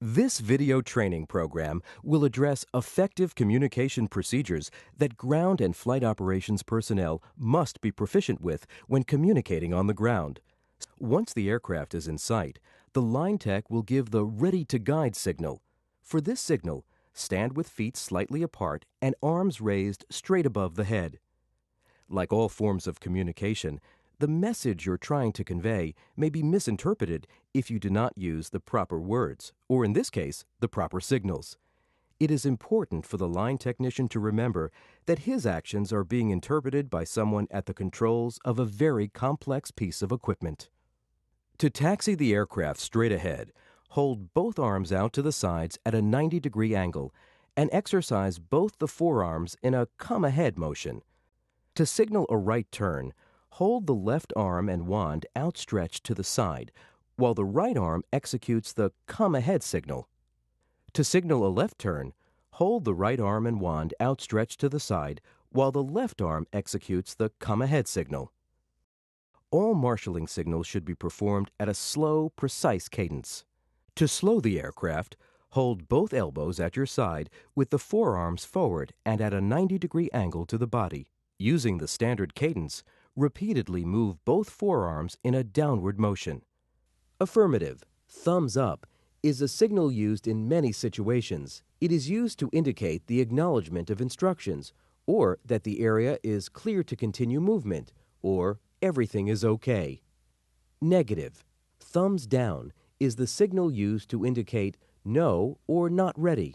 This video training program will address effective communication procedures that ground and flight operations personnel must be proficient with when communicating on the ground. Once the aircraft is in sight, the line tech will give the ready to guide signal. For this signal, stand with feet slightly apart and arms raised straight above the head. Like all forms of communication, the message you're trying to convey may be misinterpreted if you do not use the proper words, or in this case, the proper signals. It is important for the line technician to remember that his actions are being interpreted by someone at the controls of a very complex piece of equipment. To taxi the aircraft straight ahead, hold both arms out to the sides at a 90-degree angle and exercise both the forearms in a come-ahead motion. To signal a right turn, hold the left arm and wand outstretched to the side, while the right arm executes the come-ahead signal. To signal a left turn, hold the right arm and wand outstretched to the side, while the left arm executes the come-ahead signal. All marshalling signals should be performed at a slow, precise cadence. To slow the aircraft, hold both elbows at your side with the forearms forward and at a 90-degree angle to the body. Using the standard cadence, repeatedly move both forearms in a downward motion. Affirmative, thumbs up, is a signal used in many situations. It is used to indicate the acknowledgement of instructions, or that the area is clear to continue movement, or everything is okay. Negative, thumbs down, is the signal used to indicate no or not ready.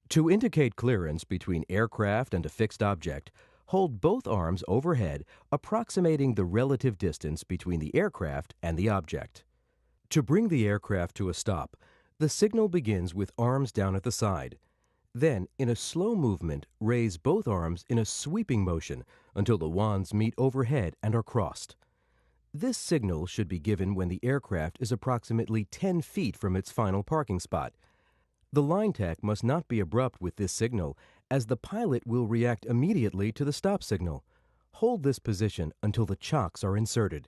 To indicate clearance between aircraft and a fixed object, hold both arms overhead, approximating the relative distance between the aircraft and the object. To bring the aircraft to a stop, the signal begins with arms down at the side. Then, in a slow movement, raise both arms in a sweeping motion until the wands meet overhead and are crossed. This signal should be given when the aircraft is approximately 10 feet from its final parking spot. The line tech must not be abrupt with this signal, as the pilot will react immediately to the stop signal. Hold this position until the chocks are inserted.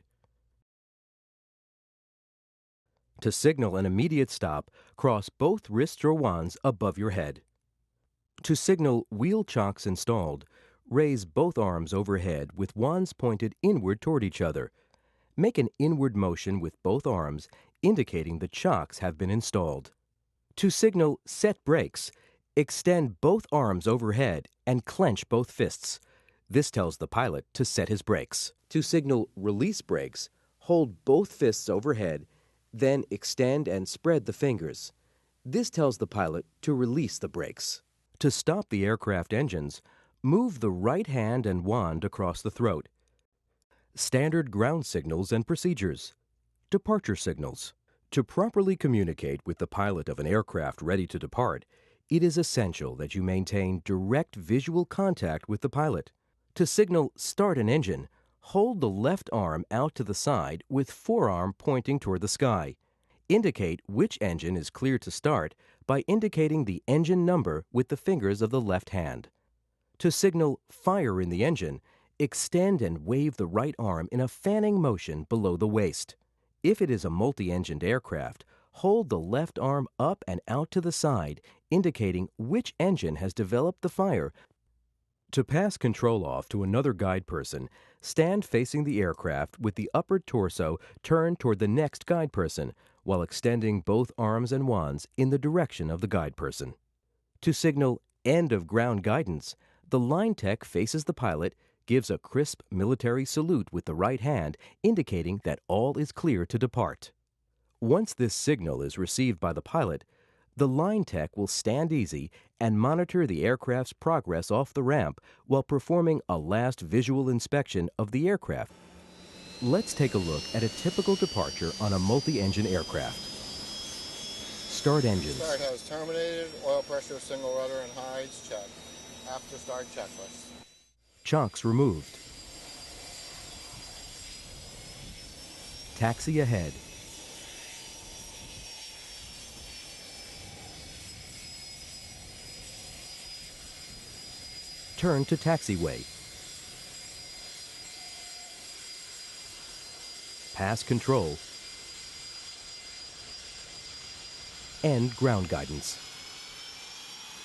To signal an immediate stop, cross both wrists or wands above your head. To signal wheel chocks installed, raise both arms overhead with wands pointed inward toward each other. Make an inward motion with both arms, indicating the chocks have been installed. To signal set brakes, extend both arms overhead and clench both fists. This tells the pilot to set his brakes. To signal release brakes, hold both fists overhead, then extend and spread the fingers. This tells the pilot to release the brakes. To stop the aircraft engines, move the right hand and wand across the throat. Standard ground signals and procedures. Departure signals. To properly communicate with the pilot of an aircraft ready to depart, it is essential that you maintain direct visual contact with the pilot. To signal start an engine, hold the left arm out to the side with forearm pointing toward the sky. Indicate which engine is clear to start by indicating the engine number with the fingers of the left hand. To signal fire in the engine, extend and wave the right arm in a fanning motion below the waist. If it is a multi-engined aircraft, hold the left arm up and out to the side, indicating which engine has developed the fire. To pass control off to another guide person, stand facing the aircraft with the upper torso turned toward the next guide person, while extending both arms and wands in the direction of the guide person. To signal end of ground guidance, the line tech faces the pilot, gives a crisp military salute with the right hand, indicating that all is clear to depart. Once this signal is received by the pilot, the line tech will stand easy and monitor the aircraft's progress off the ramp while performing a last visual inspection of the aircraft. Let's take a look at a typical departure on a multi-engine aircraft. Start engines. Start has terminated, oil pressure, single rudder, and hides, check. After start checklist. Chocks removed. Taxi ahead. Turn to taxiway. Pass control. and ground guidance.